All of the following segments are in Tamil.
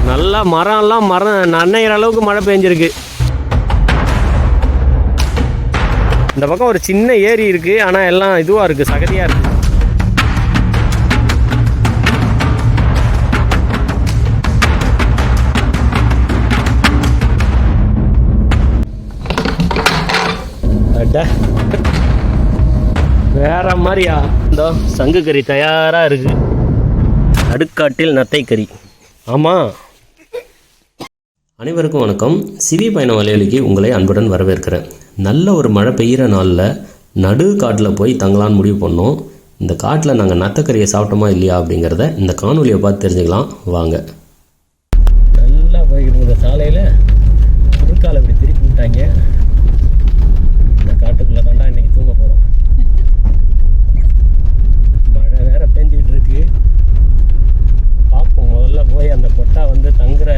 நல்லா மரம்லாம் நனைகிற அளவுக்கு மழை பெஞ்சிருக்கு. இந்த பக்கம் ஒரு சின்ன ஏரி இருக்குது, ஆனால் எல்லாம் இதுவாக இருக்குது, சகதியாக இருக்குது. வேற மாதிரியா இந்த சங்கு கறி தயாராக இருக்குது. அடுக்காட்டில் நத்தை கறி. ஆமாம். அனைவருக்கும் வணக்கம். சிவி பயண வலையொலிக்கு உங்களை அன்புடன் வரவேற்கிறேன். நல்ல ஒரு மழை பெய்கிற நாளில் நடு காட்டில் போய் தங்கலான்னு முடிவு பண்ணோம். இந்த காட்டில் நாங்கள் நத்தைக்கறியை சாப்பிட்டோமா இல்லையா அப்படிங்கிறத இந்த காணொலியை பார்த்து தெரிஞ்சுக்கலாம் வாங்க. நல்லா போய்கிட்டு இருந்த சாலையில் குறுக்கால இப்படி திருப்பி விட்டாங்க. இந்த காட்டுக்குள்ளே தாண்டா இன்றைக்கி தூங்க போகிறோம். மழை வேற பெஞ்சிக்கிட்டு இருக்கு. பார்ப்போம், முதல்ல போய் அந்த கொட்டா வந்து தங்குற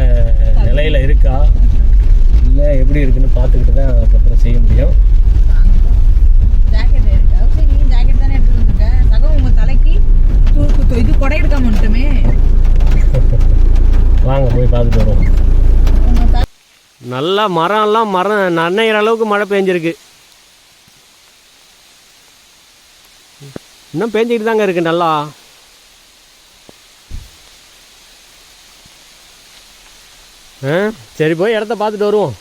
நிலையில் இருக்கா இல்லை எப்படி இருக்குன்னு பார்த்துக்கிட்டு தான் அதுக்கப்புறம் செய்ய முடியும். வாங்க போய் பார்த்துட்டு வருவோம். நல்லா மரம்லாம் நனைகிற அளவுக்கு மழை பெஞ்சிருக்கு. இன்னும் பெஞ்சிக்கிட்டு தாங்க இருக்குது நல்லா. சரி போய் இடத்த பார்த்துட்டு வருவோம்.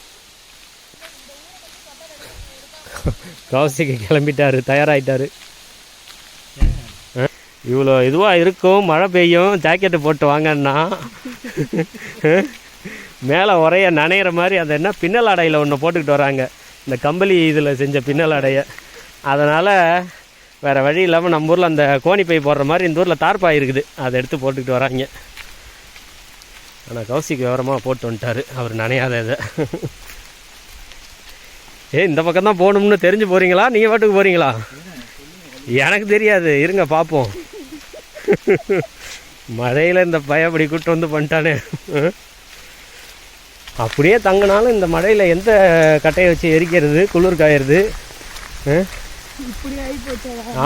கௌசிக்கு கிளம்பிட்டாரு, தயாராகிட்டாரு. இவ்வளோ இதுவாக இருக்கும், மழை பெய்யும், ஜாக்கெட்டு போட்டு வாங்கன்னா மேலே உரைய நனைகிற மாதிரி அந்த என்ன பின்னல் அடையில் ஒன்று போட்டுக்கிட்டு வராங்க, இந்த கம்பளி இதில் செஞ்ச பின்னல் அடையை. அதனால் வேறு வழி இல்லாமல் நம்ம ஊரில் அந்த கோணி பை போடுற மாதிரி இந்த ஊரில் தார்பாய் இருக்குது, அதை எடுத்து போட்டுக்கிட்டு வராங்க. ஆனால் கௌசிக்கு விவரமாக போட்டு வந்துட்டார், அவர் நனையாத இதை. இந்த பக்கம் தான் போகணும்னு தெரிஞ்சு போகிறீங்களா, நீங்கள் பாட்டுக்கு போகிறீங்களா? எனக்கு தெரியாது, இருங்க பார்ப்போம். மழையில் இந்த பயப்படி கூட்டு வந்து பண்ணிட்டானே. அப்படியே தங்கினாலும் இந்த மழையில் எந்த கட்டையை வச்சு எரிக்கிறது, குளிர் காயிறது.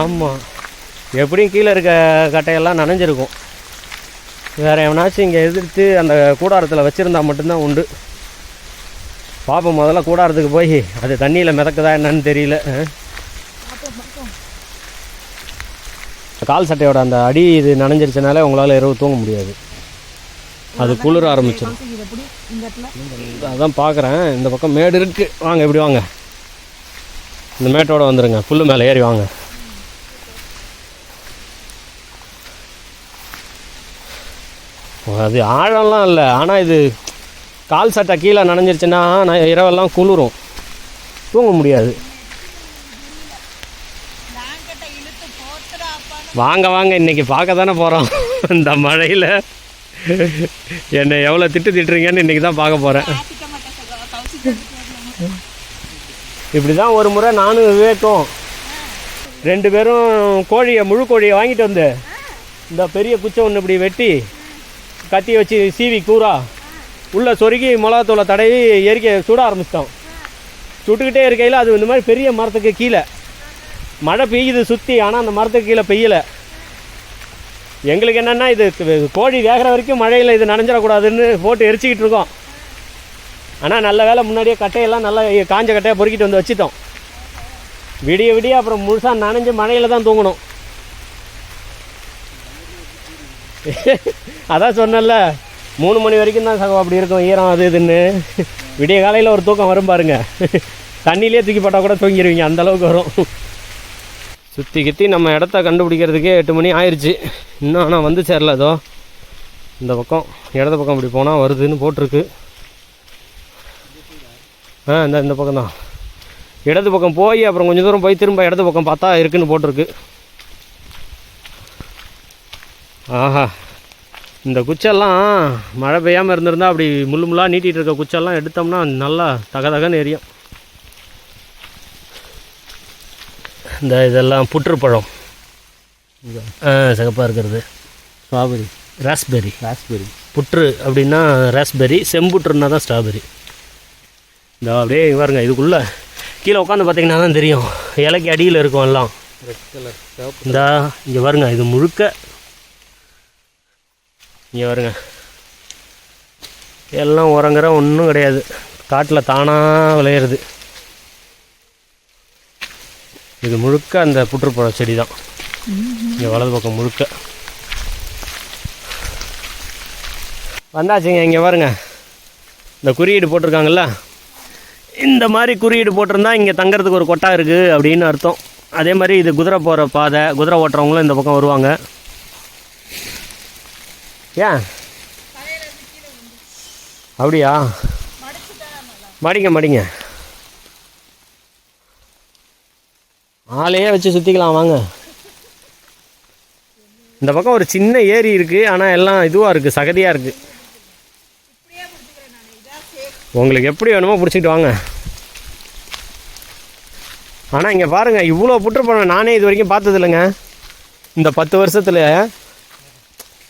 ஆமாம், எப்படியும் கீழே இருக்க கட்டையெல்லாம் நனைஞ்சிருக்கும். வேறு எவனாச்சும் இங்கே எதிர்த்து அந்த கூடாரத்தில் வச்சுருந்தா மட்டும்தான் உண்டு. பாப்போம், முதல்ல கூடாரத்துக்கு போய் அது தண்ணியில் மிதக்குதா என்னன்னு தெரியல. கால் சட்டையோட அந்த அடி இது நனைஞ்சிருச்சனால உங்களால் இரவு தூங்க முடியாது, அது குளிர ஆரம்பிச்சிடும். அதான் பார்க்குறேன், இந்த பக்கம் மேடு இருக்குது. வாங்க இப்படி வாங்க, இந்த மேட்டோடு வந்துடுங்க, புல் மேலே ஏறி வாங்க. அது ஆழம்லாம் இல்லை, ஆனால் இது கால் சட்டை கீழே நனைஞ்சிருச்சுன்னா நான் இரவெல்லாம் குளிரும், தூங்க முடியாது. வாங்க வாங்க, இன்றைக்கி பார்க்க தானே போகிறோம். இந்த மழையில் என்னை எவ்வளோ திட்டுறீங்கன்னு இன்றைக்கி தான் பார்க்க போகிறேன். இப்படி தான் ஒரு முறை நானும் விவேக்கும் 2 பேரும் முழு கோழியை வாங்கிட்டு வந்து இந்த பெரிய குச்சை ஒன்று இப்படி வெட்டி கத்தியை வச்சு சீவி கூறா உள்ளே சொருகி மிளகாத்தூளை தடவி எரிக்க சுட ஆரம்பிச்சிட்டோம். சுட்டுக்கிட்டே இருக்கையில் அது இந்த மாதிரி பெரிய மரத்துக்கு கீழே மழை பெய்யுது சுற்றி, ஆனால் அந்த மரத்துக்கு கீழே பெய்யலை. எங்களுக்கு என்னென்னா இது கோழி வேகிற வரைக்கும் மழையில் இது நனைஞ்சிடக்கூடாதுன்னு போட்டு எரிச்சிக்கிட்டு இருக்கோம். ஆனால் நல்ல வேலை முன்னாடியே கட்டையெல்லாம் நல்லா காஞ்ச கட்டையாக பொறுக்கிட்டு வந்து வச்சுட்டோம். விடிய விடிய அப்புறம் முழுசாக நனைஞ்சு மழையில் தான் தூங்கணும். அதான் சொன்னல 3 மணி வரைக்கும் தான் சகம் அப்படி இருக்கும், ஈரம் அது இதுன்னு. விடிய காலையில் ஒரு தூக்கம் வரும் பாருங்க, தண்ணியிலே தூக்கி போட்டால் கூட தூங்கிடுவீங்க, அந்தளவுக்கு வரும். சுற்றி கித்தி நம்ம இடத்த கண்டுபிடிக்கிறதுக்கே 8 மணி ஆயிடுச்சு. இன்னும் ஆனால் வந்து சேரல. அதோ இந்த பக்கம் இடது பக்கம் இப்படி போனால் வருதுன்னு போட்டிருக்கு. இந்த பக்கம் தான், இடது பக்கம் போய் அப்புறம் கொஞ்சம் தூரம் போய் திரும்ப இடது பக்கம் பார்த்தா இருக்குன்னு போட்டிருக்கு. ஆஹா, இந்த குச்செல்லாம் மழை பெய்யாமல் இருந்திருந்தால் அப்படி முள்ளாக நீட்டிகிட்டு இருக்க குச்செல்லாம் எடுத்தோம்னா நல்லா தகதகன்னு எரியும். இந்த இதெல்லாம் புற்றுப்பழம், சிகப்பாக இருக்கிறது ஸ்ட்ராபெரி, ராஸ்பெரி. புற்று அப்படின்னா ராஸ்பெரி, செம்புற்றுன்னா தான் ஸ்ட்ராபெரி. இந்த அப்படியே பாருங்க, இதுக்குள்ளே கீழே உட்காந்து பார்த்தீங்கன்னா தான் தெரியும், இலைக்கு அடியில் இருக்கும் எல்லாம் ரெட் கலர். இந்த இங்கே பாருங்க, இது முழுக்க இங்கே வருங்க எல்லாம் உரங்குற ஒன்றும் கிடையாது, காட்டில் தானாக விளையிறது. இது முழுக்க அந்த புற்றுப்பழ செடி தான். இங்கே வலது பக்கம் முழுக்க வந்தாச்சுங்க. இங்கே பாருங்க, இந்த குறியீடு போட்டிருக்காங்கல்ல, இந்த மாதிரி குறியீடு போட்டிருந்தா இங்கே தங்கிறதுக்கு ஒரு கொட்டா இருக்குது அப்படின்னு அர்த்தம். அதே மாதிரி இது குதிரை போகிற பாதை, குதிரை ஓட்டுறவங்களும் இந்த பக்கம் வருவாங்க. ஏன் அப்படியா? மடிங்க ஆளையே வச்சு சுற்றிக்கலாம் வாங்க. இந்த பக்கம் ஒரு சின்ன ஏரி இருக்குது, ஆனால் எல்லாம் இதுவாக இருக்குது, சகதியாக இருக்குது. உங்களுக்கு எப்படி வேணுமோ பிடிச்சிட்டு வாங்க. ஆனால் இங்கே பாருங்கள், இவ்வளோ புற்றுப்பழம் நானே இது வரைக்கும் பார்த்தது இல்லைங்க. இந்த 10 வருஷத்தில்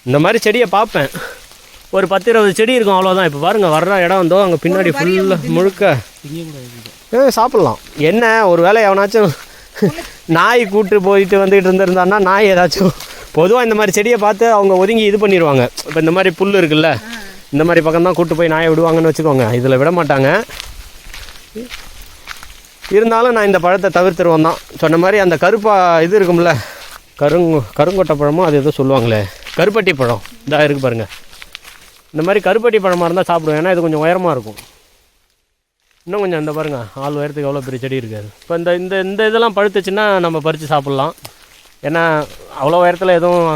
இந்த மாதிரி செடியை பார்ப்பேன், ஒரு 10-20 செடி இருக்கும், அவ்வளோதான். இப்போ பாருங்கள், வர்ற இடம் வந்தோ அங்கே பின்னாடி ஃபுல்லாக முழுக்க சாப்பிட்லாம். என்ன ஒரு வேளை எவனாச்சும் நாய் கூட்டு போயிட்டு வந்துக்கிட்டு இருந்திருந்தான்னா, நாய் ஏதாச்சும் பொதுவாக இந்த மாதிரி செடியை பார்த்து அவங்க ஒதுங்கி இது பண்ணிடுவாங்க. இப்போ இந்த மாதிரி புல் இருக்குல்ல, இந்த மாதிரி பக்கம் தான் கூட்டு போய் நாயை விடுவாங்கன்னு வச்சுக்கோங்க. இதில் விட மாட்டாங்க. இருந்தாலும் நான் இந்த பழத்தை தவிர்த்துருவோம் தான். சொன்ன மாதிரி அந்த இது இருக்கும்ல, கருங்கொட்டை பழமோ அது எதோ சொல்லுவாங்களே, கருப்பட்டி பழம் இதாக இருக்குது பாருங்கள். இந்த மாதிரி கருப்பட்டி பழமாக இருந்தால் சாப்பிடுவேன், ஏன்னா இது கொஞ்சம் உயரமாக இருக்கும். இன்னும் கொஞ்சம் இந்த பாருங்கள், ஆள் உயரத்துக்கு எவ்வளோ பெரிய செடி இருக்காது. இப்போ இந்த இதெல்லாம் பழுத்துச்சுன்னா நம்ம பறித்து சாப்பிட்லாம். ஏன்னா அவ்வளோ உயரத்தில் எதுவும்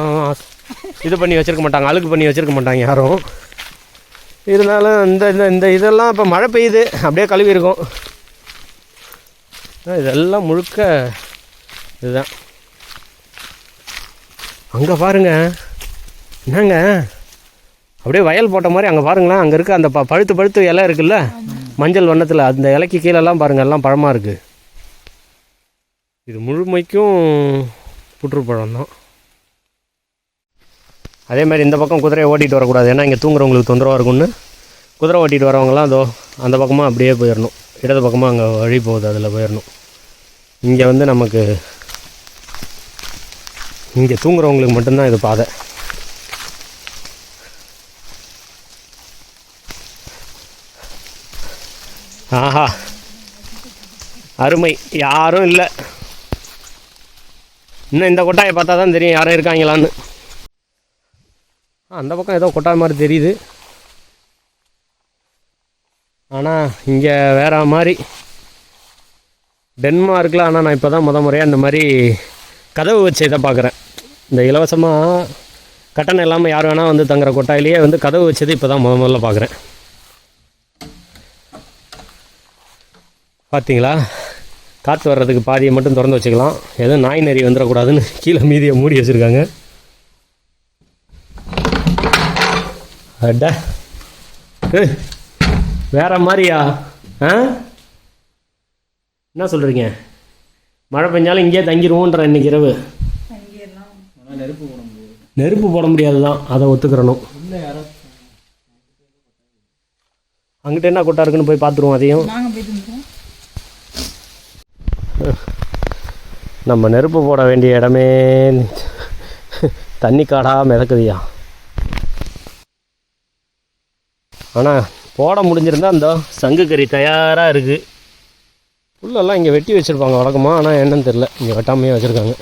இது பண்ணி வச்சுருக்க மாட்டாங்க, அழுக்கு பண்ணி வச்சுருக்க மாட்டாங்க யாரும். இருந்தாலும் இந்த இதெல்லாம் இப்போ மழை பெய்யுது, அப்படியே கழுவி இருக்கும். இதெல்லாம் முழுக்க இதுதான். அங்கே பாருங்க, என்னங்க அப்படியே வயல் போட்ட மாதிரி அங்கே பாருங்களேன். அங்கே இருக்க அந்த பழுத்து இலை இருக்குல்ல, மஞ்சள் வண்ணத்தில், அந்த இலைக்கு கீழெல்லாம் பாருங்கள், எல்லாம் பழமாக இருக்குது. இது முழுமைக்கும் புற்றுப்பழம் தான். அதே மாதிரி இந்த பக்கம் குதிரையை ஓட்டிகிட்டு வரக்கூடாது, ஏன்னா இங்கே தூங்குறவங்களுக்கு தொந்தரவாக இருக்கும்னு குதிரை ஓட்டிகிட்டு வரவங்களாம் அதோ அந்த பக்கமாக அப்படியே போயிடணும். இடது பக்கமாக அங்கே வழி போகுது, அதில் போயிடணும். இங்கே வந்து நமக்கு இங்கே தூங்குறவங்களுக்கு மட்டும்தான் இது பாதை. ஆஹா, அருமை. யாரும் இல்லை. இன்னும் இந்த கொட்டாயை பார்த்தா தான் தெரியும் யாரும் இருக்காங்களான்னு. அந்த பக்கம் ஏதோ கொட்டாய் மாதிரி தெரியுது, ஆனால் இங்கே வேற மாதிரி டென்மார்க்கில். ஆனால் நான் இப்போ தான் முறையாக இந்த மாதிரி கதவு வச்சு இதை பார்க்குறேன். இந்த இலவசமாக கட்டணம் இல்லாமல் யார் வேணால் வந்து தங்குற கொட்டாயிலேயே வந்து கதவு வச்சது இப்போ தான் முதல்ல பார்க்குறேன். பார்த்தீங்களா, காற்று வர்றதுக்கு பாதியை மட்டும் திறந்து வச்சுக்கலாம், எதுவும் நாய் நெறி வந்துடக்கூடாதுன்னு கீழே மீதியை மூடி வச்சுருக்காங்க. அட வேற மாதிரியா? என்ன சொல்கிறீங்க? மழை பெஞ்சாலும் இங்கேயே தங்கிடுவோன்ற இன்னைக்கு இரவு. நெருப்பு போட முடியாது தான், அதை ஒத்துக்கிறணும். அங்கிட்ட என்ன கொட்டா இருக்குன்னு போய் பார்த்துருவோம். அதையும் நம்ம நெருப்பு போட வேண்டிய இடமே தண்ணி காடாக மிதக்குதியா. ஆனால் போட முடிஞ்சிருந்தால் அந்த சங்கு கறி தயாராக இருக்குது. புல்லெல்லாம் இங்கே வெட்டி வச்சுருப்பாங்க வழக்கமாக, ஆனால் என்னன்னு தெரில, இங்கே வெட்டாமையே வச்சுருக்காங்க.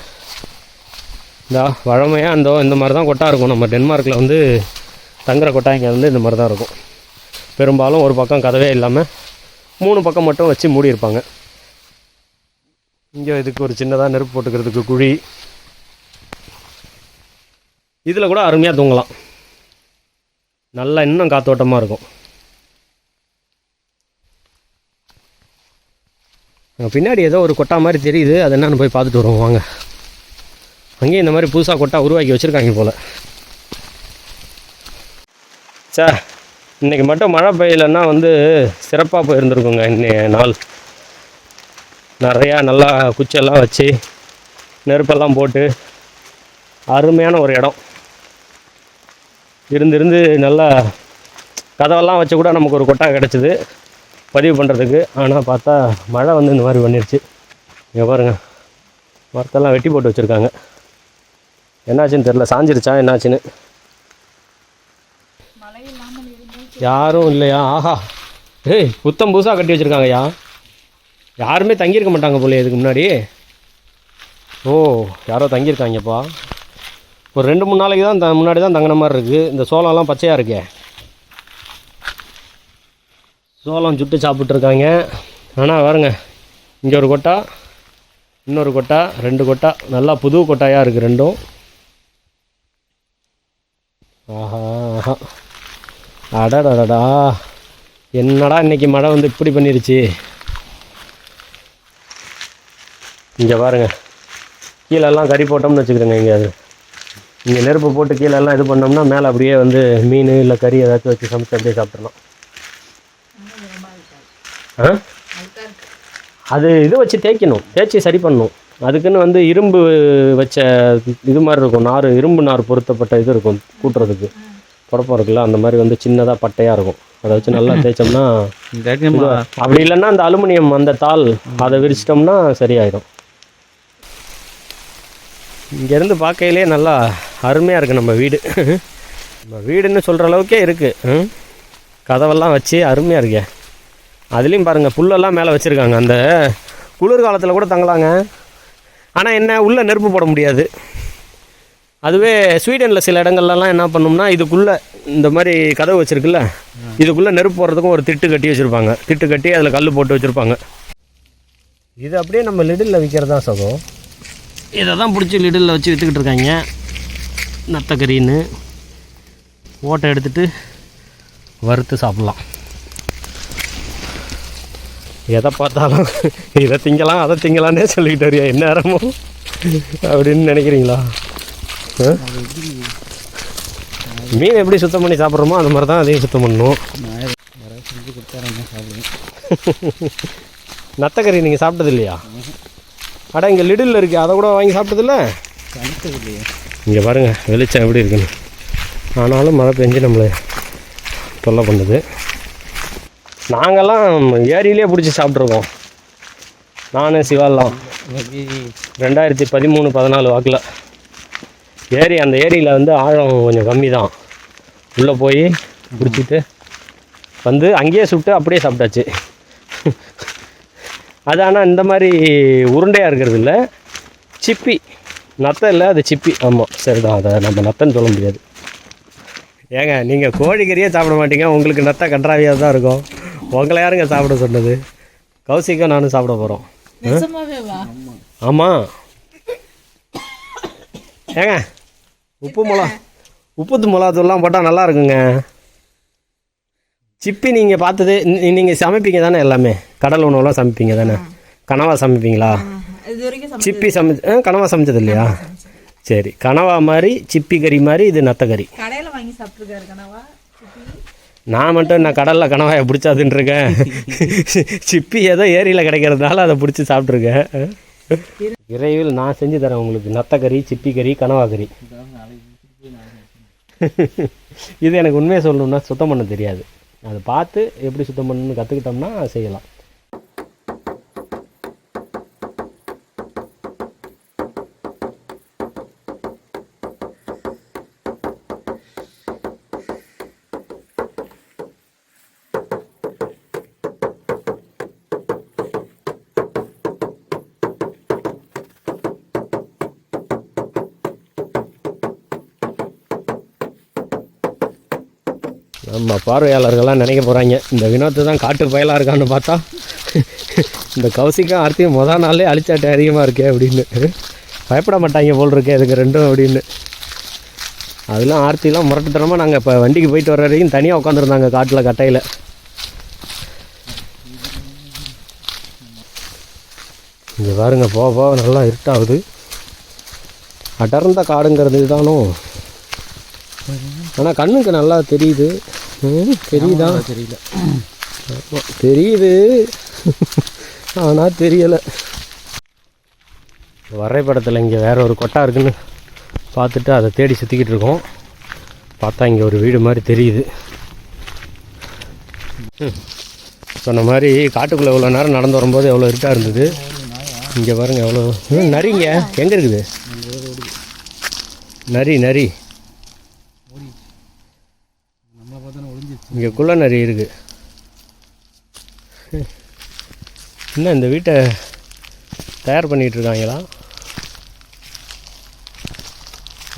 இந்த வழமையாக இந்த மாதிரி தான் கொட்டா இருக்கும். நம்ம டென்மார்க்கில் வந்து தங்குற கொட்டா இங்கே வந்து இந்த மாதிரி தான் இருக்கும். பெரும்பாலும் ஒரு பக்கம் கதவே இல்லாமல் 3 பக்கம் மட்டும் வச்சு மூடியிருப்பாங்க. இங்கே இதுக்கு ஒரு சின்னதாக நெருப்பு போட்டுக்கிறதுக்கு குழி. இதில் கூட அருமையாக தூங்கலாம், நல்லா இன்னும் காத்தோட்டமாக இருக்கும். அங்கே பின்னாடி ஏதோ ஒரு கொட்டா மாதிரி தெரியுது, அது என்னன்னு போய் பார்த்துட்டு வருவோம் வாங்க. அங்கேயும் இந்த மாதிரி புதுசாக கொட்டா உருவாக்கி வச்சுருக்காங்க போல். சார் இன்றைக்கி மட்டும் மழை பெய்யலைன்னா வந்து சிறப்பாக போயிருந்துருக்குங்க. இன்னைய நாள் நிறையா நல்லா குச்செல்லாம் வச்சு நெருப்பெல்லாம் போட்டு அருமையான ஒரு இடம் இருந்து நல்லா கதவெல்லாம் வச்சு கூட நமக்கு ஒரு கொட்டா கிடச்சிது பதிவு பண்ணுறதுக்கு. ஆனால் பார்த்தா மழை வந்து இந்த மாதிரி பண்ணிடுச்சு. இங்கே பாருங்கள், மரத்தெல்லாம் வெட்டி போட்டு வச்சுருக்காங்க. என்னாச்சுன்னு தெரில, சாஞ்சிருச்சா என்னாச்சுன்னு. யாரும் இல்லையா? ஆஹா, ஏய் புத்தம் புதுசாக கட்டி வச்சுருக்காங்கய்யா. யாருமே தங்கியிருக்க மாட்டாங்க போல இதுக்கு முன்னாடி. ஓ, யாரோ தங்கியிருக்காங்கப்பா. ஒரு 2-3 நாளைக்கு தான் முன்னாடி தான் தங்கின மாதிரி இருக்குது. இந்த சோளம்லாம் பச்சையாக இருக்கே, சோளம் சுட்டு சாப்பிட்ருக்காங்க. ஆனால் பாருங்க, இங்கே ஒரு கொட்டா, இன்னொரு கொட்டா, 2 கொட்டா, நல்லா புது கொட்டாயாக இருக்குது ரெண்டும். ஆஹா ஆஹா, அடடடடா, என்னடா இன்றைக்கி மழை வந்து இப்படி பண்ணிருச்சு. இங்கே பாருங்கள், கீழெல்லாம் கறி போட்டோம்னு வச்சுக்கிறேங்க. இங்கே நெருப்பு போட்டு கீழெல்லாம் இது பண்ணோம்னா மேலே அப்படியே வந்து மீன் இல்லை கறி ஏதாச்சும் வச்சு சமைச்சு அப்படியே சாப்பிட்றலாம். அது இது வச்சு தேய்ச்சி சரி பண்ணணும். அதுக்குன்னு வந்து இரும்பு வச்ச இது மாதிரி இருக்கும், இரும்பு நார் பொருத்தப்பட்ட இது இருக்கும் கூட்டுறதுக்கு. புறப்பம் இருக்குல்ல, அந்த மாதிரி வந்து சின்னதாக பட்டையாக இருக்கும். அதை வச்சு நல்லா தேய்ச்சோம்னா, அப்படி இல்லைன்னா அந்த அலுமினியம் அந்த தாள் அதை விரிச்சிட்டோம்னா சரியாயிடும். இங்கேருந்து பார்க்கையிலே நல்லா அருமையாக இருக்குது நம்ம வீடு. நம்ம வீடுன்னு சொல்கிற அளவுக்கே இருக்குது. கதவெல்லாம் வச்சு அருமையாக இருக்கே. அதுலேயும் பாருங்கள், புல்லெல்லாம் மேலே வச்சுருக்காங்க. அந்த குளிர்காலத்தில் கூட தங்கலாங்க. ஆனால் என்ன, உள்ளே நெருப்பு போட முடியாது. அதுவே ஸ்வீடனில் சில இடங்கள்லாம் என்ன பண்ணோம்னா, இதுக்குள்ளே இந்த மாதிரி கதவு வச்சுருக்குல்ல, இதுக்குள்ளே நெருப்பு போடுறதுக்கும் ஒரு திட்டு கட்டி வச்சுருப்பாங்க. திட்டு கட்டி அதில் கல் போட்டு வச்சுருப்பாங்க. இது அப்படியே நம்ம லிடில் விற்கிறதா சகோ. இதை தான் பிடிச்சி லிடில் வச்சு விற்றுக்கிட்டு இருக்காங்க. நத்தக்கறின்னு ஓட்டை எடுத்துகிட்டு வறுத்து சாப்பிட்லாம். எதை பார்த்தாலும் இதை திங்கலாம் அதை திங்கலான்னே சொல்லிக்கிட்டு வரியா என்ன நேரமோ அப்படின்னு நினைக்கிறீங்களா? மீன் எப்படி சுத்தம் பண்ணி சாப்பிட்றோமோ அந்த மாதிரி தான் அதையும் சுத்தம் பண்ணணும். நத்தக்கறி நீங்கள் சாப்பிட்டது இல்லையா? அடா, இங்கே லிடில் இருக்குது, அதை கூட வாங்கி சாப்பிட்டதில்ல? இங்கே பாருங்கள் வெளிச்சம் எப்படி இருக்குன்னு. ஆனாலும் மழை பெஞ்சு நம்மளை தொல்லை பண்ணுது. நாங்கள்லாம் ஏரியிலே பிடிச்சி சாப்பிட்ருக்கோம். நான் சிவாலாம் 2013-14 வாக்கில் ஏரி. அந்த ஏரியில் வந்து ஆழம் கொஞ்சம் கம்மி தான். உள்ளே போய் பிடிச்சிட்டு வந்து அங்கேயே சுட்டு அப்படியே சாப்பிட்டாச்சு. அது ஆனால் இந்த மாதிரி உருண்டையாக இருக்கிறது இல்லை, சிப்பி. நத்தை இல்லை, அது சிப்பி. ஆமாம், சரிதான், அதை நம்ம நத்தைன்னு சொல்ல முடியாது. ஏங்க, நீங்கள் கோழிக்கறியே சாப்பிட மாட்டீங்க, உங்களுக்கு நத்தை கன்றாவியாக தான் இருக்கும். உங்களை யாருங்க சாப்பிட சொன்னது? கௌசிக்கும் நானும் சாப்பிட போகிறோம். ஆமாம். ஏங்க, உப்பு மிளகாத்தூள்லாம் போட்டால் நல்லா இருக்குங்க. சிப்பி நீங்கள் பார்த்தது, நீங்கள் சமைப்பீங்க தானே? எல்லாமே கடல் உணவுலாம் சமைப்பீங்க தானே? கனவா சமைப்பீங்களா? சிப்பி கனவா சமைச்சது இல்லையா? சரி, கனவா மாதிரி சிப்பி கறி மாதிரி இது நத்தக்கறி. நான் மட்டும் நான் கடலில் கனவாயை பிடிச்சாதுன்ட்ருக்கேன். சிப்பி ஏதோ ஏரியில் கிடைக்கிறதுனால அதை பிடிச்சி சாப்பிட்ருக்கேன். விரைவில் நான் செஞ்சு தரேன் உங்களுக்கு நத்தக்கறி, சிப்பி கறி, கனவா கறி. இது எனக்கு உண்மையை சொல்லணுன்னா சுத்தம் பண்ண தெரியாது. அதை பார்த்து எப்படி சுத்தம் பண்ணணும்னு கற்றுக்கிட்டோம்னா செய்யலாம். நம்ம பார்வையாளர்கள்லாம் நினைக்க போகிறாங்க, இந்த வினோத்தை தான் காட்டு பயலாக இருக்கான்னு பார்த்தா இந்த கௌசிக்கும் ஆர்த்தியும் மொதல் நாளே அழிச்சாட்டு அதிகமாக இருக்கே அப்படின்னு பயப்பட மாட்டாங்க போல் இருக்கே இதுக்கு ரெண்டும் அப்படின்னு. அதெல்லாம் ஆர்த்திலாம் முரட்டுத்தனமாக நாங்கள் இப்போ வண்டிக்கு போயிட்டு வர வரைக்கும் தனியாக உட்காந்துருந்தாங்க காட்டில் கட்டையில். இங்கே பாருங்க, போக போக நல்லா இருட்டாகுது. அடர்ந்த காடுங்கிறது தானும், ஆனால் கண்ணுக்கு நல்லா தெரியுது. தெரியுதா? தெரியல. தெரியுது ஆனால் தெரியலை. வரைபடத்தில் இங்கே வேறு ஒரு கொட்டா இருக்குன்னு பார்த்துட்டு அதை தேடி சுற்றிக்கிட்டு இருக்கோம். பார்த்தா இங்கே ஒரு வீடு மாதிரி தெரியுது. சொன்ன மாதிரி காட்டுக்குள்ளே இவ்வளோ நேரம் நடந்து வரும்போது எவ்வளோ இருட்டாக இருந்தது. இங்கே பாருங்கள் எவ்வளோ நரிங்க. எங்கே இருக்குது நரி? இங்கே குள்ள நிறைய இருக்குது. இன்னும் இந்த வீட்டை தயார் பண்ணிகிட்ருக்காங்களா?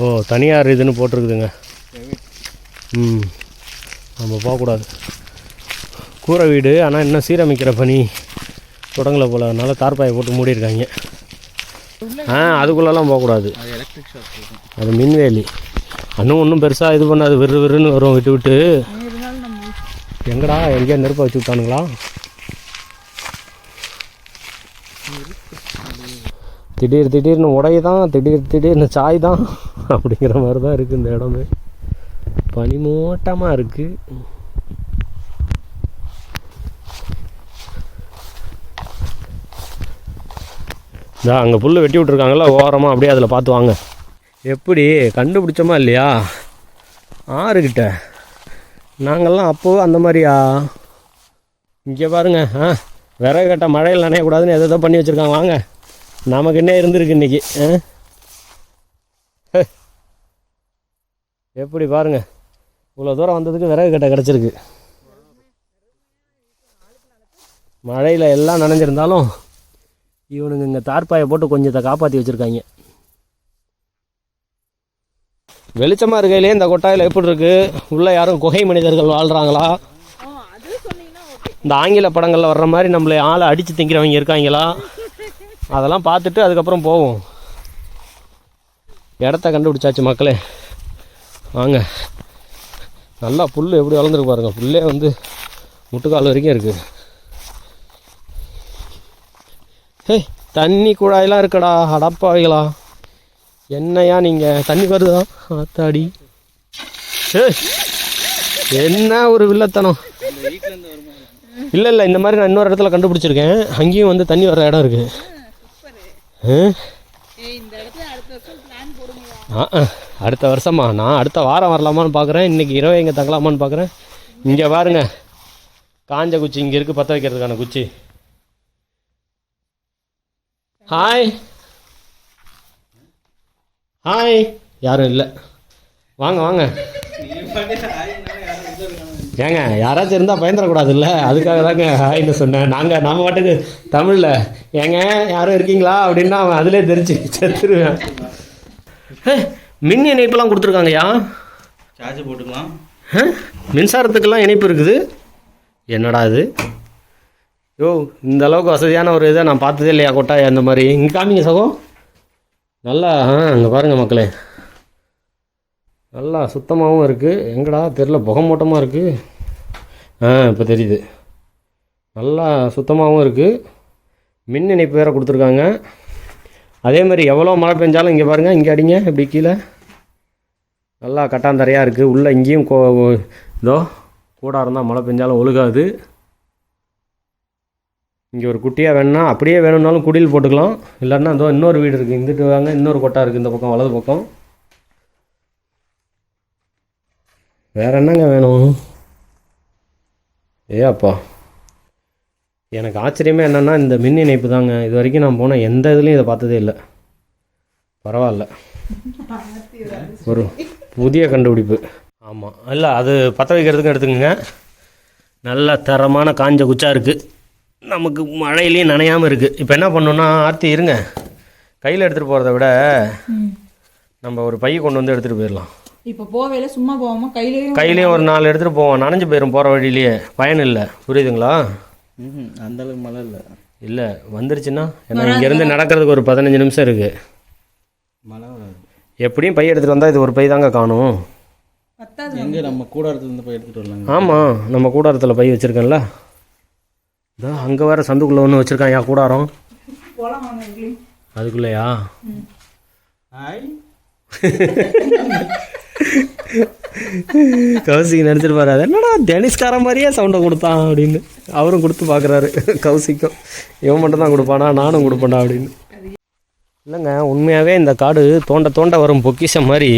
ஓ, தனியார் இதுன்னு போட்டிருக்குதுங்க. நம்ம போகக்கூடாது. கூரை வீடு, ஆனால் இன்னும் சீரமைக்கிற பணி தொடங்கலை போல், அதனால தார்பாயை போட்டு மூடியிருக்காங்க. அதுக்குள்ளெல்லாம் போகக்கூடாது, அது மின்வேலி. இன்னும் ஒன்றும் பெருசாக இது பண்ணாது, விறுன்னு வரும் விட்டு விட்டு. எங்கடா எங்கேயா நெருப்பை வச்சு விட்டானுங்களா? திடீர்னு உடை தான், திடீர்னு சாய் தான் அப்படிங்கிற மாதிரி தான் இருக்குது இந்த இடமே. பனிமூட்டமாக இருக்குது. இதான் அங்கே புல் வெட்டி விட்ருக்காங்களா ஓரமாக, அப்படியே அதில் பார்த்து வாங்க. எப்படி கண்டுபிடிச்சோமா இல்லையா ஆறுக்கிட்ட? நாங்கள்லாம் அப்போது அந்த மாதிரியா? இங்கே பாருங்க, விறகு கட்ட மழையில் நனையக்கூடாதுன்னு எதோ பண்ணி வச்சுருக்காங்க. வாங்க, நமக்கு என்ன இருந்திருக்கு இன்றைக்கி. எப்படி பாருங்கள், இவ்வளோ தூரம் வந்ததுக்கு விறகு கட்டை கிடச்சிருக்கு. மழையில் எல்லாம் நனைஞ்சிருந்தாலும் இவனுங்க இங்கே தார்பாயை போட்டு கொஞ்சத்தை காப்பாற்றி வச்சுருக்காங்க. வெளிச்சமாக இருக்கையிலே இந்த கொட்டாயில் எப்படி இருக்குது? உள்ளே யாரும் குகை மனிதர்கள் வாழ்கிறாங்களா? இந்த ஆங்கில படங்களில் வர்ற மாதிரி நம்மளை ஆளை அடித்து திங்கிறவங்க இருக்காங்களா? அதெல்லாம் பார்த்துட்டு அதுக்கப்புறம் போவோம். இடத்த கண்டுபிடிச்சாச்சு மக்களே, வாங்க. நல்லா புல் எப்படி வளர்ந்துருக்கு பாருங்கள். புல்லே வந்து முட்டுக்கால் வரைக்கும் இருக்குது. தண்ணி குழாயெல்லாம் இருக்கடா, அடப்பாவைகளா. என்னையா நீங்கள்? தண்ணி வருதா? ஆத்தாடி, என்ன ஒரு வில்லத்தனம். இல்லை, இந்த மாதிரி நான் இன்னொரு இடத்துல கண்டுபிடிச்சிருக்கேன். அங்கேயும் வந்து தண்ணி வர்ற இடம் இருக்குது. அடுத்த வருஷமா? நான் அடுத்த வாரம் வரலாமான்னு பார்க்குறேன். இன்றைக்கி இரவு இங்கே தங்கலாமான்னு பார்க்குறேன். இங்கே பாருங்க, காஞ்ச குச்சி இங்கே இருக்குது, பற்ற வைக்கிறதுக்கான குச்சி. ஹாய் ஹாய், யாரும் இல்லை. வாங்க வாங்க. ஏங்க, யாராச்சும் இருந்தால் பயந்துடக்கூடாது இல்லை, அதுக்காக தாங்க ஹாய்னு சொன்னேன். நம்ம பாட்டுக்கு தமிழில் ஏங்க யாரும் இருக்கீங்களா அப்படின்னா அவன் அதிலே தெரிஞ்சு செத்துருவேன். மின் இணைப்புலாம் கொடுத்துருக்காங்கய்யா, சார்ஜ் போட்டுக்கலாம். மின்சாரத்துக்கெல்லாம் இணைப்பு இருக்குது. என்னடா இது? இந்த அளவுக்கு வசதியான ஒரு இதை நான் பார்த்ததே இல்லையா கொட்டாயா அந்த மாதிரி. இங்கே காமிங்க சகோ, நல்லா அங்கே பாருங்கள் மக்களே, நல்லா சுத்தமாகவும் இருக்குது. எங்கடா தெரில, புகை மூட்டமாக இருக்குது. இப்போ தெரியுது. நல்லா சுத்தமாகவும் இருக்குது. மின் இணைப்பு வேறு கொடுத்துருக்காங்க. அதே மாதிரி எவ்வளோ மழை பெஞ்சாலும் இங்கே பாருங்கள், இங்கே அடிங்க இப்படி கீழே நல்லா கட்டாந்தரையாக இருக்குது. உள்ளே இங்கேயும் இதோ கூடாரம் தான், மழை பெஞ்சாலும் ஒழுகாது. இங்கே ஒரு குட்டியாக வேணும்னா அப்படியே வேணும்னாலும் குடியில் போட்டுக்கலாம். இல்லைன்னா இதோ இன்னொரு வீடு இருக்குது, இங்கிட்டு வாங்க, இன்னொரு கொட்டா இருக்குது இந்த பக்கம், வலது பக்கம். வேறு என்னங்க வேணும்? அப்பா, எனக்கு ஆச்சரியமே என்னென்னா இந்த மின் இணைப்பு தாங்க. இது வரைக்கும் நான் போனேன் எந்த இதுலேயும் இதை பார்த்ததே இல்லை. பரவாயில்ல, ஒரு புதிய கண்டுபிடிப்பு. ஆமாம், இல்லை அது பற்ற வைக்கிறதுக்கும் எடுத்துக்கோங்க. நல்ல தரமான காஞ்ச குச்சா இருக்குது, நமக்கு மழையிலையும் நனையாமல் இருக்குது. இப்போ என்ன பண்ணணுன்னா, ஆர்த்தி இருங்க, கையில் எடுத்துகிட்டு போகிறத விட நம்ம ஒரு பைய கொண்டு வந்து எடுத்துகிட்டு போயிடலாம். இப்போ போவேல சும்மா போகாமல் கையிலையும் ஒரு 4 எடுத்துகிட்டு போவோம். நனைஞ்சு போயிடும் போகிற வழியிலேயே, பயன் இல்லை. புரியுதுங்களா? அந்தளவுக்கு மழை இல்லை வந்துருச்சுன்னா, ஏன்னா இங்கேருந்து நடக்கிறதுக்கு ஒரு 15 நிமிஷம் இருக்குது. மழை வராது. எப்படியும் பை எடுத்துகிட்டு வந்தால் இது ஒரு பை தாங்க காணும். எங்கே நம்ம கூடாரத்துலேருந்து போய் எடுத்துகிட்டு வரலாங்க. ஆமாம், நம்ம கூடாரத்தில் பை வச்சுருக்கேன்ல. இதோ அங்கே வேறு சந்துக்குள்ளே ஒன்று வச்சுருக்கான். யா கூடாரம் அதுக்குள்ளேயா? கௌசிக்கு நினச்சிருப்பாரு, அது என்னடா டெனிஸ்காரன் மாதிரியே சவுண்டை கொடுத்தான் அப்படின்னு. அவரும் கொடுத்து பார்க்குறாரு கௌசிக்கும். இவன் மட்டும் தான் கொடுப்பானா, நானும் கொடுப்பேன்டா அப்படின்னு. இல்லைங்க, உண்மையாகவே இந்த காடு தோண்ட தோண்ட வரும் பொக்கிஷம் மாதிரி.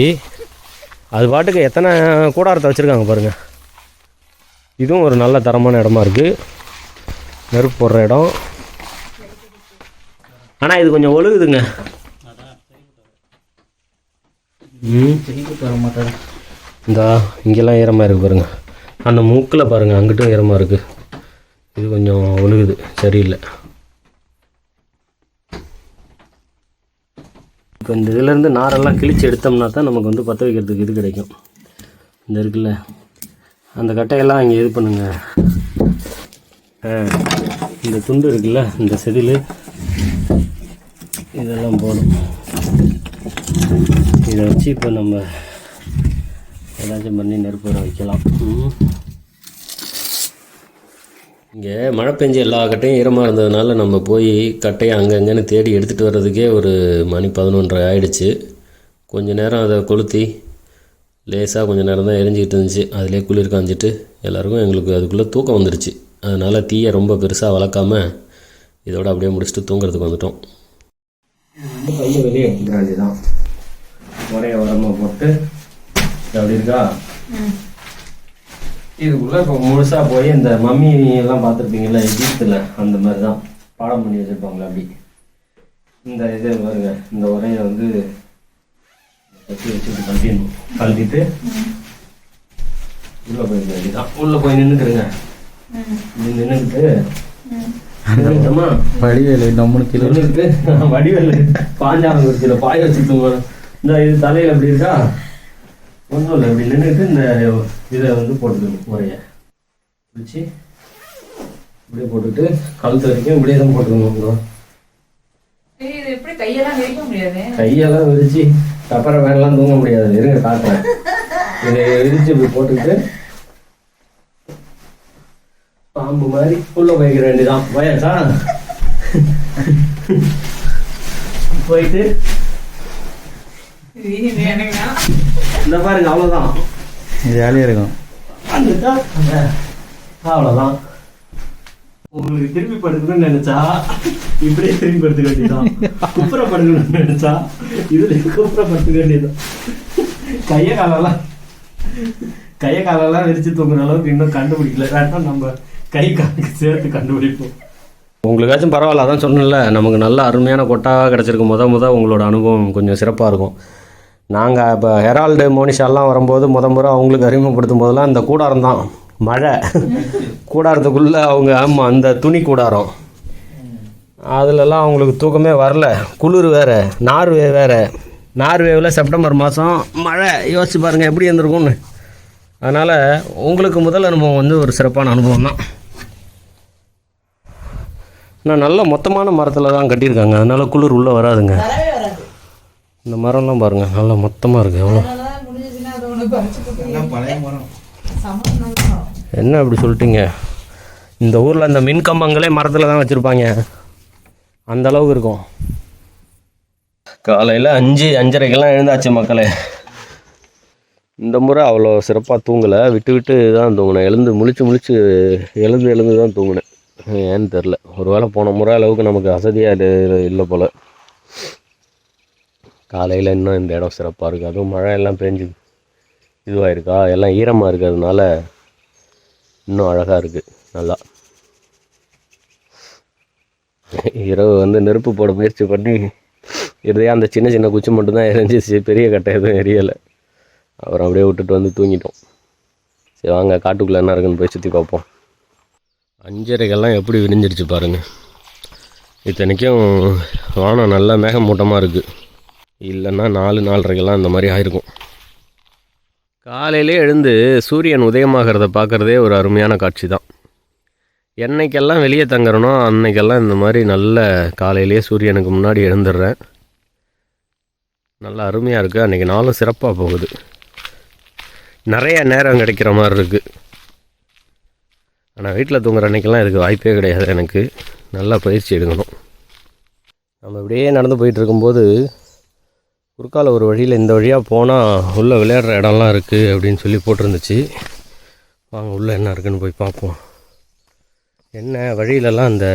அது பாட்டுக்கு எத்தனை கூடாரத்தை வச்சுருக்காங்க பாருங்கள். இதுவும் ஒரு நல்ல தரமான இடமா இருக்குது, நெருப்பு போடுற இடம். ஆனால் இது கொஞ்சம் ஒழுகுதுங்க. தர மாட்டேன். இந்த இங்கெல்லாம் ஈரமாக இருக்குது பாருங்கள். அந்த மூக்கில் பாருங்கள், அங்கிட்டும் ஈரமாக இருக்குது. இது கொஞ்சம் ஒழுகுது, சரியில்லை. இப்போ இந்த இதுலேருந்து நாரெல்லாம் கிழிச்சு எடுத்தோம்னா தான் நமக்கு வந்து பற்ற வைக்கிறதுக்கு இது கிடைக்கும். இந்த இருக்குல்ல, அந்த கட்டையெல்லாம் இங்கே இது பண்ணுங்க. இந்த துண்டு இருக்குல்ல, இந்த செதில் இதெல்லாம் போடும். இதை வச்சு இப்போ நம்ம ஏதாச்சும் பண்ணி நெருப்பு வர வைக்கலாம். இங்கே மழை பெஞ்சு எல்லா கட்டையும் ஈரமாக இருந்ததுனால நம்ம போய் கட்டையை அங்கங்கன்னு தேடி எடுத்துகிட்டு வர்றதுக்கே ஒரு மணி 11:30 ஆகிடுச்சு. கொஞ்சம் நேரம் அதை கொளுத்தி லேசாக கொஞ்சம் நேரம் தான் எரிஞ்சிக்கிட்டு இருந்துச்சு. அதிலே குளிர் காஞ்சிட்டு எல்லாருக்கும் எங்களுக்கு அதுக்குள்ளே தூக்கம் வந்துருச்சு. அதனால் தீயை ரொம்ப பெருசாக வளர்க்காமல் இதோட அப்படியே முடிச்சுட்டு தூங்குறதுக்கு வந்துட்டோம். கையை வெளியே எடுத்துக்கிற வேண்டியதான். ஒரே உரமாக போட்டு அப்படி இருக்கா. இதுக்குள்ளே இப்போ முழுசாக போய் இந்த மம்மி எல்லாம் பார்த்துருப்பீங்களா எஜிப்தில், அந்த மாதிரி தான் பாடம் பண்ணி வச்சுருப்பாங்களே அப்படி. இந்த இது பாருங்க, இந்த உரையை வந்து கட்டி வச்சுட்டு கழட்டிட்டு உள்ளே போயிருக்க வேண்டியதான். உள்ளே போய் நின்றுக்குறேங்க. நின்றுக்கிட்டு வடிவேலு நம்மளுக்கு கிலோன்னு வடிவேலு பாஞ்சாலம் குறிச்சியில் பாய வச்சுக்கோங்க. இந்த இது தலையில் எப்படி இருக்கா, ஒன்றும் இல்லை. இப்படி நின்றுட்டு இந்த இதை வந்து போட்டுக்கணும். முறையை பிடிச்சி இப்படியே போட்டுட்டு கழுத்து வரைக்கும் இப்படியே தான் போட்டுக்கணும். கையெல்லாம் விரிச்சு அப்புறம் வேறெல்லாம் தூங்க முடியாது. இருங்க காட்டுறேன். இதை விரிச்சு இப்படி போட்டுக்கிட்டு பாம்பு மாதிரி உள்ள போய்க்கிற வேண்டியதான். போயாச்சா? போயிட்டு இந்த பாருங்க, அவ்வளோதான். ஜாலியாக இருக்கும். வந்துட்டா அவ்வளோதான். உங்களுக்கு திருப்பி படுக்கணும்னு நினைச்சா இப்படியே திரும்பி படுத்துக்க வேண்டியதான். குப்புற படுக்கணும்னு நினைச்சா இதுல குப்புற படுத்துக்க வேண்டியதான். கையை காலெல்லாம் விரிச்சு தூங்குற அளவுக்கு இன்னும் கண்டுபிடிக்கல. வேணா நம்ம கை காலுக்கு சேர்த்து கண்டுபிடிப்போம். உங்களுக்காச்சும் பரவாயில்ல, அதான் சொன்னேன்ல, நமக்கு நல்ல அருமையான கொட்டாக கிடச்சிருக்கு. முத உங்களோட அனுபவம் கொஞ்சம் சிறப்பாக இருக்கும். நாங்கள் இப்போ ஹெரால்டு மோனிஷாலாம் வரும்போது முறை அவங்களுக்கு அறிமுகப்படுத்தும் போதெல்லாம் இந்த கூடாரம் தான். மழை கூடாரத்துக்குள்ளே அவங்க, ஆமாம், அந்த துணி கூடாரம், அதிலெல்லாம் அவங்களுக்கு தூக்கமே வரல. குளிர் வேறு, நார்வே வேறு. நார்வேவில் செப்டம்பர் மாதம் மழை, யோசிச்சு பாருங்கள் எப்படி இருந்திருக்கும்னு. அதனால் உங்களுக்கு முதல் அனுபவம் வந்து ஒரு சிறப்பான அனுபவம் தான். நான் நல்ல மொத்தமான மரத்தில் தான் கட்டியிருக்காங்க, அதனால் குளிர் உள்ளே வராதுங்க. இந்த மரம்லாம் பாருங்கள், நல்லா மொத்தமாக இருக்குது. எவ்வளோ பழைய மரம். என்ன அப்படி சொல்லிட்டீங்க? இந்த ஊரில் இந்த மின் கம்பங்களே மரத்தில் தான் வச்சுருப்பாங்க, அந்த அளவுக்கு இருக்கும். காலையில் 5:30க்கெல்லாம் எழுந்தாச்சு மக்களே. இந்த முறை அவ்வளோ சிறப்பாக தூங்கலை, விட்டு தான் தூங்கினேன். எழுந்து தான் தூங்கினேன். ஏன்னு தெரில, ஒரு வேளை போன முறை அளவுக்கு நமக்கு அசதியாக இல்லை போல். காலையில் இன்னும் இந்த இடம் சிறப்பாக இருக்குது. அதுவும் மழை எல்லாம் பெஞ்சு இதுவாக இருக்கா, எல்லாம் ஈரமாக இருக்கிறதுனால இன்னும் அழகாக இருக்குது. நல்லா இரவு வந்து நெருப்பு போட முயற்சி பண்ணி இருந்தே அந்த சின்ன குச்சி மட்டும்தான் எரிஞ்சிச்சு, பெரிய கட்டை எதுவும் எரியலை. அப்புறம் அப்படியே விட்டுட்டு வந்து தூங்கிட்டோம். சரி வாங்க, காட்டுக்குள்ளே என்ன இருக்குன்னு போய் சுற்றி பார்ப்போம். 5:30க்கெல்லாம் எப்படி விரிஞ்சிருச்சு பாருங்கள். இத்தனைக்கும் வானம் நல்லா மேகமூட்டமாக இருக்குது. இல்லைன்னா 4:30க்கெல்லாம் இந்த மாதிரி ஆயிருக்கும். காலையிலே எழுந்து சூரியன் உதயமாகிறத பார்க்குறதே ஒரு அருமையான காட்சி தான். என்னைக்கெல்லாம் வெளியே தங்குறனோ அன்னைக்கெல்லாம் இந்த மாதிரி நல்ல காலையிலேயே சூரியனுக்கு முன்னாடி எழுந்துடுறேன். நல்லா அருமையாக இருக்குது. அன்றைக்கி நாளும் சிறப்பாக போகுது. நிறைய நேரம் கிடைக்கிற மாதிரி இருக்குது. ஆனால் வீட்டில் தூங்குற அன்றைக்கெல்லாம் இதுக்கு வாய்ப்பே கிடையாது. எனக்கு நல்லா பயிற்சி எடுக்கணும். நம்ம இப்படியே நடந்து போயிட்டுருக்கும்போது குறுக்கால ஒரு வழியில் இந்த வழியாக போனால் உள்ளே விளையாடுற இடம்லாம் இருக்குது அப்படின்னு சொல்லி போட்டிருந்துச்சு. வாங்க உள்ளே என்ன இருக்குதுன்னு போய் பார்ப்போம். என்ன வழியிலலாம் அந்த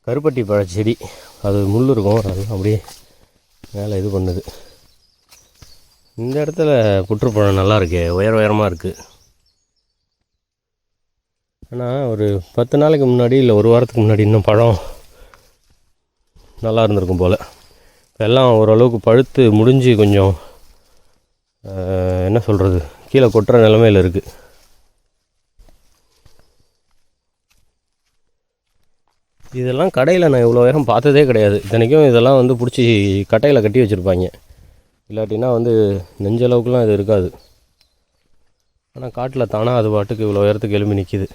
கருப்பட்டி பழச்செடி, அது முள் இருக்கும், அதெல்லாம் அப்படியே மேலே இது பண்ணுது. இந்த இடத்துல புற்றுப்பழம் நல்லா இருக்கு, உயரமாக இருக்குது. ஆனால் ஒரு 10 நாளைக்கு முன்னாடி இல்லை ஒரு வாரத்துக்கு முன்னாடி இன்னும் பழம் நல்லா இருந்திருக்கும் போல். எல்லாம் ஓரளவுக்கு பழுத்து முடிஞ்சு கொஞ்சம் என்ன சொல்கிறது, கீழே கொட்டுற நிலமையில் இருக்குது. இதெல்லாம் கடையில் நான் இவ்வளோ வேகம் பார்த்ததே கிடையாது. இத்தனைக்கும் இதெல்லாம் வந்து பிடிச்சி கட்டையில் கட்டி வச்சுருப்பாங்க. இல்லாட்டினா வந்து நெஞ்சளவுக்குலாம் இது இருக்காது. ஆனால் காட்டில் தானாக அது பாட்டுக்கு இவ்வளோ உயரத்துக்கு எழும்பி நிற்கிது.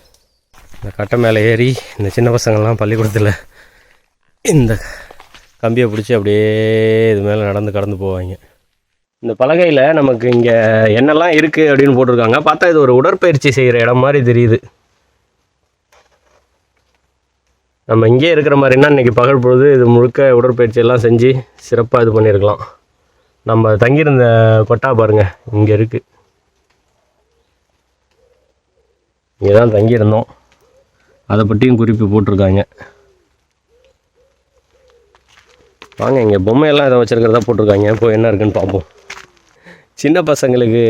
இந்த கட்டை மேலே ஏறி இந்த சின்ன பசங்கள்லாம் பள்ளிக்கூடத்தில் இந்த கம்பியை பிடிச்சி அப்படியே இது மேலே நடந்து கடந்து போவாங்க. இந்த பலகையில் நமக்கு இங்கே என்னெல்லாம் இருக்குது அப்படின்னு போட்டிருக்காங்க. பார்த்தா இது ஒரு உடற்பயிற்சி செய்கிற இடம் மாதிரி தெரியுது. நம்ம இங்கே இருக்கிற மாதிரின்னா இன்றைக்கி பகல் பொழுது இது முழுக்க உடற்பயிற்சி எல்லாம் செஞ்சு சிறப்பாக இது பண்ணியிருக்கலாம். நம்ம தங்கியிருந்த கொட்டா பாருங்கள் இங்கே இருக்குது. இங்கே தான் தங்கியிருந்தோம். அதை பற்றியும் குறிப்பு போட்டிருக்காங்க. வாங்க, இங்கே பொம்மையெல்லாம் இதை வச்சுருக்கிறதா போட்டிருக்காங்க. இப்போ என்ன இருக்குன்னு பார்ப்போம். சின்ன பசங்களுக்கு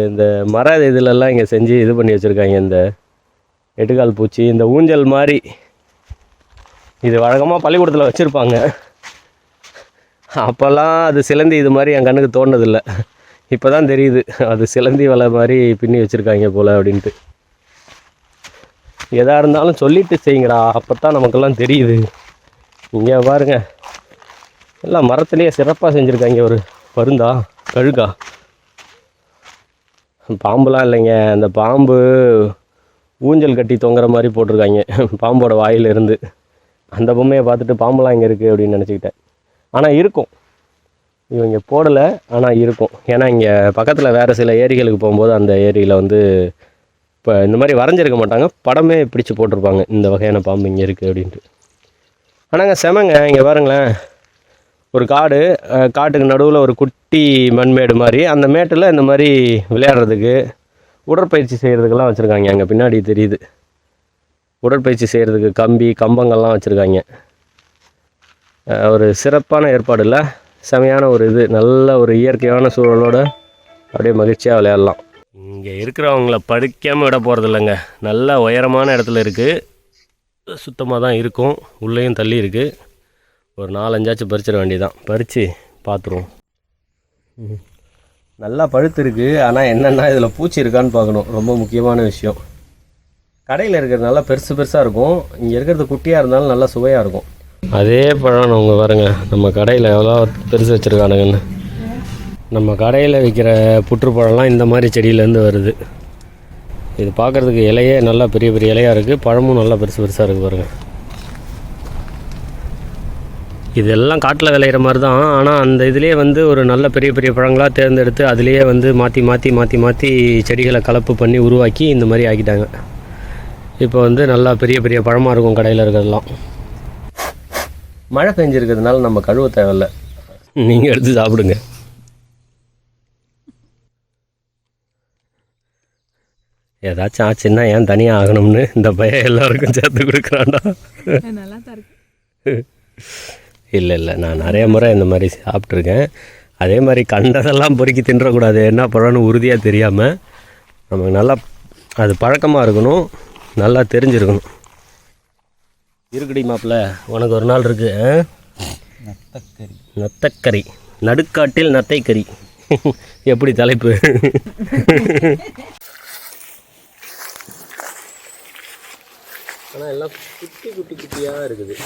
இந்த மர இதிலெல்லாம் இங்கே செஞ்சு இது பண்ணி வச்சுருக்காங்க. இந்த எட்டுக்கால் பூச்சி, இந்த ஊஞ்சல் மாதிரி. இது வழக்கமாக பள்ளிக்கூடத்தில் வச்சுருப்பாங்க. அப்போல்லாம் அது சிலந்தி இது மாதிரி என் கண்ணுக்கு தோணுதில்லை. இப்போ தான் தெரியுது அது சிலந்தி வலை மாதிரி பின்னி வச்சுருக்காங்க போல் அப்படின்ட்டு. எதாக இருந்தாலும் சொல்லிட்டு செய்யுங்கடா, அப்போ தான் நமக்கெல்லாம் தெரியுது. இங்கே பாருங்க, எல்லாம் மரத்துலேயே சிறப்பாக செஞ்சுருக்காங்க. ஒரு பருந்தா கழுகா, பாம்புலாம் இல்லைங்க. அந்த பாம்பு ஊஞ்சல் கட்டி தொங்குற மாதிரி போட்டிருக்காங்க பாம்போட வாயிலிருந்து. அந்த பொம்மையை பார்த்துட்டு பாம்புலாம் இங்கே இருக்குது அப்படின்னு நினச்சிக்கிட்டேன். ஆனால் இருக்கும், இவங்க போடலை, ஆனால் இருக்கும். ஏன்னா இங்கே பக்கத்தில் வேறு சில ஏரிகளுக்கு போகும்போது அந்த ஏரியில் வந்து இப்போ இந்த மாதிரி வரைஞ்சிருக்க மாட்டாங்க, படமே பிடிச்சி போட்டிருப்பாங்க இந்த வகையான பாம்பு இங்கே இருக்குது அப்படின்ட்டு. ஆனாங்க செமங்க, இங்கே பாருங்களேன், ஒரு காட்டுக்கு நடுவில் ஒரு குட்டி மண்மேடு மாதிரி, அந்த மேட்டில் இந்த மாதிரி விளையாடுறதுக்கு உடற்பயிற்சி செய்கிறதுக்கெல்லாம் வச்சுருக்காங்க. அங்கே பின்னாடி தெரியுது உடற்பயிற்சி செய்கிறதுக்கு கம்பங்கள்லாம் வச்சுருக்காங்க. ஒரு சிறப்பான ஏற்பாடு இல்லை, செமையான ஒரு இது, நல்ல ஒரு இயற்கையான சூழலோடு அப்படியே மகிழ்ச்சியாக விளையாடலாம். இங்கே இருக்கிறவங்கள படிக்காமல் விட போகிறது இல்லைங்க. நல்ல உயரமான இடத்துல இருக்குது, சுத்தமாக தான் இருக்கும், உள்ளேயும் தள்ளி இருக்குது. ஒரு 4-5 பறிச்சிட வேண்டியதான். பறித்து பார்த்துருவோம். நல்லா பழுத்து இருக்குது. ஆனால் என்னென்னா இதில் பூச்சி இருக்கான்னு பார்க்கணும், ரொம்ப முக்கியமான விஷயம். கடையில் இருக்கிறது நல்லா பெருசாக இருக்கும், இங்கே இருக்கிறது குட்டியாக இருந்தாலும் நல்லா சுவையாக இருக்கும். அதே பழம் அவங்க பாருங்க, நம்ம கடையில் எவ்வளோ பெருசு வச்சுருக்கானுங்கன்னு. நம்ம கடையில் விற்கிற புற்றுப்பழம்லாம் இந்த மாதிரி செடியிலேருந்து வருது. இது பார்க்குறதுக்கு இலையே நல்லா பெரிய பெரிய இலையாக இருக்குது, பழமும் நல்லா பெருசாக இருக்குது பாருங்கள். இதெல்லாம் காட்டில் விளையிற மாதிரி தான். ஆனால் அந்த இதுலேயே வந்து ஒரு நல்ல பெரிய பெரிய பழங்களாக தேர்ந்தெடுத்து அதுலேயே வந்து மாற்றி செடிகளை கலப்பு பண்ணி உருவாக்கி இந்த மாதிரி ஆக்கிட்டாங்க. இப்போ வந்து நல்லா பெரிய பெரிய பழமாக இருக்கும் கடையில் இருக்கிறதெல்லாம். மழை பெஞ்சிருக்கிறதுனால நம்ம கழுவ தேவையில்லை, நீங்கள் எடுத்து சாப்பிடுங்க. ஏதாச்சும் ஆச்சுன்னா ஏன் தனியாக ஆகணும்னு இந்த பையன் எல்லாருக்கும் சேர்த்து கொடுக்குறான்டா. நல்லா தான் இருக்கு. இல்லை, நான் நிறைய முறை இந்த மாதிரி சாப்பிட்ருக்கேன். அதே மாதிரி கண்டதெல்லாம் பொறுக்கி தின்றக்கூடாது, என்ன பழம்னு உறுதியாக தெரியாமல். நமக்கு நல்லா அது பழக்கமாக இருக்கணும், நல்லா தெரிஞ்சிருக்கணும். இருக்குடி மாப்பிள்ள, உனக்கு ஒரு நாள் இருக்குது. நத்தக்கறி, நடுக்காட்டில் நத்தைக்கறி. எப்படி தலைப்பு? ஆனால் எல்லாம் குட்டியாக இருக்குது.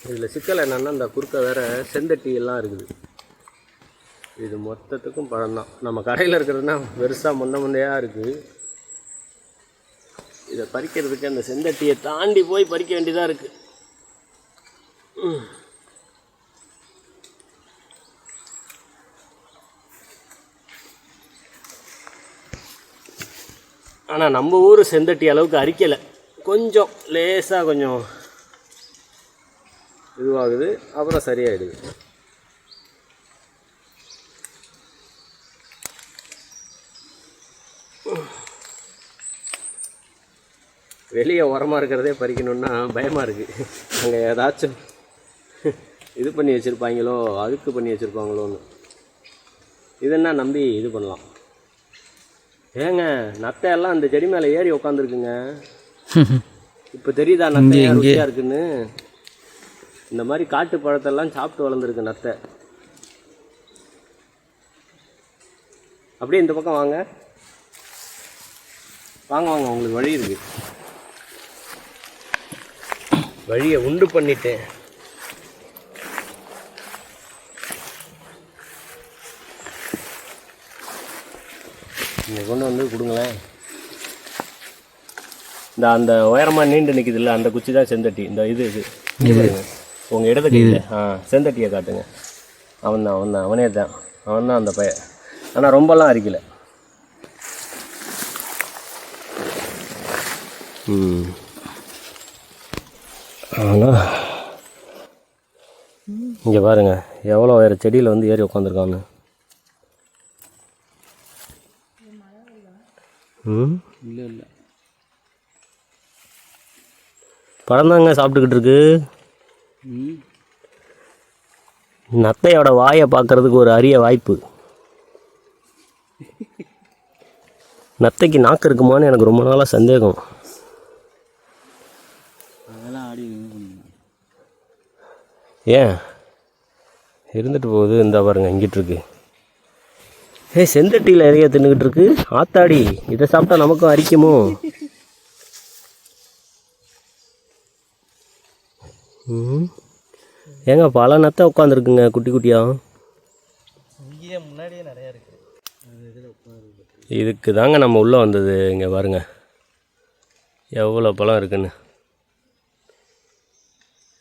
இதில் சிக்கல் என்னென்னா இந்த குறுக்க வேறு செந்தட்டி எல்லாம் இருக்குது. இது மொத்தத்துக்கும் பழம்தான். நம்ம கடையில் இருக்கிறதுனா பெருசாக முன்னையாக இருக்குது. இதை பறிக்கிறதுக்கு அந்த செந்தட்டியை தாண்டி போய் பறிக்க வேண்டியதாக இருக்குது. ஆனால் நம்ம ஊர் செந்தட்டி அளவுக்கு அரிக்கலை, கொஞ்சம் லேசாக கொஞ்சம் இதுவாகுது, அப்புறம் சரியாயிடுது. வெளியே உரமாக இருக்கிறதே பறிக்கணுன்னா பயமாக இருக்குது. அங்கே ஏதாச்சும் இது பண்ணி வச்சுருப்பாங்களோ, அதுக்கு பண்ணி வச்சுருப்பாங்களோன்னு. இதென்னா நம்பி இது பண்ணலாம். ஏங்க, நத்தையெல்லாம் அந்த செடி மேலே ஏறி உட்காந்துருக்குங்க. இப்போ தெரியுதா நத்தை ருசியாக இருக்குன்னு? இந்த மாதிரி காட்டு பழத்தெல்லாம் சாப்பிட்டு வளர்ந்துருக்கு நத்தை. அப்படியே இந்த பக்கம் வாங்க. வாங்க வாங்க, உங்களுக்கு வழி இருக்கு. வழியை உண்டு பண்ணிட்டேன். இங்கே கொண்டு வந்து கொடுங்களேன். இந்த அந்த உயரமாக நீண்டு நிற்குதுல்ல, அந்த குச்சி தான் செந்தட்டி. இந்த இது உங்கள் இடத்த கையில் செந்தட்டியை காட்டுங்க. அவனே தான் அந்த பையன். ஆனால் ரொம்பலாம் அரிக்கலை. ஆனால் இங்கே பாருங்க எவ்வளோ வேறு செடியில் வந்து ஏறி உட்காந்துருக்கான்னு. இல்லை இல்லை, பழந்தாங்க சாப்பிட்டுக்கிட்டு இருக்கு. நத்தையோட வாயை பார்க்கறதுக்கு ஒரு அரிய வாய்ப்பு. நத்தைக்கு நாக்கு இருக்குமான்னு எனக்கு ரொம்ப நாளாக சந்தேகம். அதெல்லாம் ஆடி ஏன் இருந்துட்டு போகுது. இந்த பாருங்க இங்கிட்டு இருக்கு. செந்தட்டியில் இறைய தின்னுக்கிட்டு இருக்கு. ஆத்தாடி, இதை சாப்பிட்டா நமக்கும் அரிக்குமோ? ஏங்க பல நத்தை உட்காந்துருக்குங்க குட்டி குட்டியாக. முன்னாடியே நிறையா இருக்கு. இதுக்கு தாங்க நம்ம உள்ளே வந்தது. இங்கே பாருங்க எவ்வளோ பழம் இருக்குன்னு.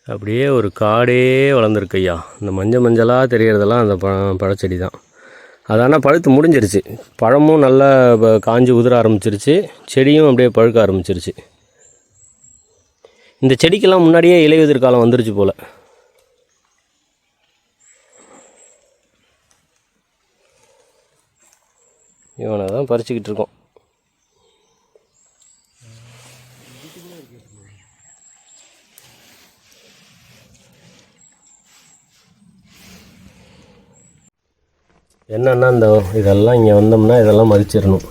அப்படியே ஒரு காடே வளர்ந்துருக்கு ஐயா. இந்த மஞ்சளாக தெரியறதெல்லாம் அந்த பழச்செடி தான். அதானால் பழுத்து முடிஞ்சிருச்சு. பழமும் நல்லா காஞ்சி உதிர ஆரம்பிச்சிருச்சு. செடியும் அப்படியே பழுக்க ஆரம்பிச்சிருச்சு. இந்த செடிக்கெல்லாம் முன்னாடியே இலையுதிர் காலம் வந்துருச்சு போல். இவனை தான் பறிச்சுக்கிட்டு இருக்கோம். என்னன்னா இந்த இதெல்லாம் இங்கே வந்தோம்னா இதெல்லாம் மதிச்சிடணும்.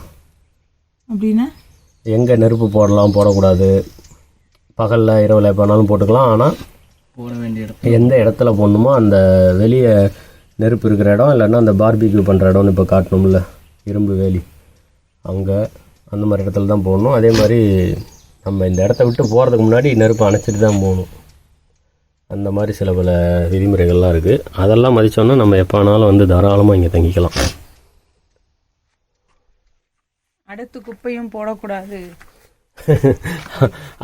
அப்படின்னா எங்கே நெருப்பு போடலாம் போடக்கூடாது, பகலில் இரவில் எப்போனாலும் போட்டுக்கலாம். ஆனால் போட வேண்டிய இடம் எந்த இடத்துல போடணுமோ அந்த வெளியே நெருப்பு இருக்கிற இடம், இல்லைன்னா அந்த பார்பிக்யூ பண்ணுற இடம்னு இப்போ காட்டணும்ல, இரும்பு வேலி, அங்கே அந்த மாதிரி இடத்துல தான் போடணும். அதே மாதிரி நம்ம இந்த இடத்த விட்டு போகிறதுக்கு முன்னாடி நெருப்பு அணைச்சிட்டு தான் போகணும். அந்த மாதிரி சில பல விதிமுறைகள்லாம் இருக்குது. அதெல்லாம் மதித்தோன்னா நம்ம எப்போ வேணாலும் வந்து தாராளமாக இங்கே தங்கிக்கலாம். அடுத்து குப்பையும் போடக்கூடாது.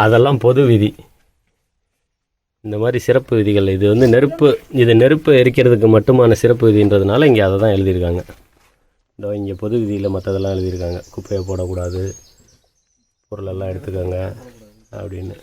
அதெல்லாம் பொது விதி. இந்த மாதிரி சிறப்பு விதிகள் இது வந்து நெருப்பு எரிக்கிறதுக்கு மட்டுமான சிறப்பு விதின்றதுனால இங்கே அதை தான் எழுதியிருக்காங்க. இதோ இங்கே பொது விதியில் மற்றதெல்லாம் எழுதியிருக்காங்க. குப்பையை போடக்கூடாது, பொருளெல்லாம் எடுத்துக்கோங்க அப்படின்னு.